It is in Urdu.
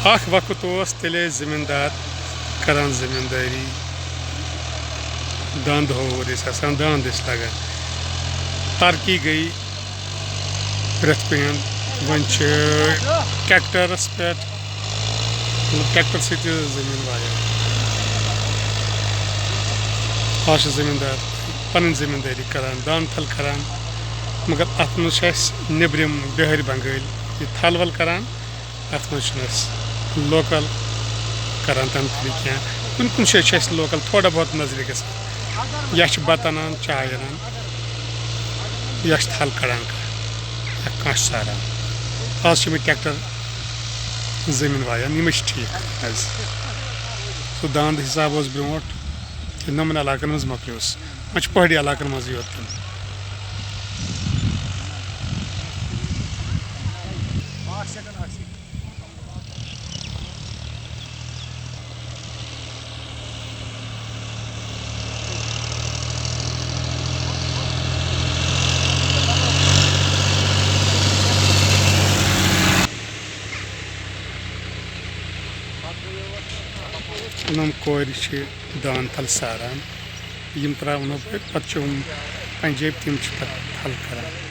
اخ وقت تیلے زمیندار کران زمین داری داند ہور آسان داند لگان ترقی گئی پریت کن ون ٹریکٹرس پہ ٹریکٹر سی زمین وایان آج زمیندار پن زمینداری کران دان تھل کران مگر ات مز نبرم بہر بنگال یہ تھل ول کران ات مز لوکل کران تم کی کن کن جائیں لوکل تھوڑا بہت نظر گژھان یا بتہ انان چائے انان یا تھل کڑان یا کانٛہہ ساران آز چھِ مےٚ ٹریکٹر زمیٖن وایان یِمے چھِ ٹھیٖک حظ سُہ داند حساب اوس برونٛٹھ نمن علاقن منٛز مۄکلیوس وۄنۍ چھُ پہاڑی علاقن منٛزٕے یوت نم کورِ چھِ دان تھل ساران یم تراونو پتہٕ چھِ پنجٲبۍ تِم چھِ پتہٕ تھل کران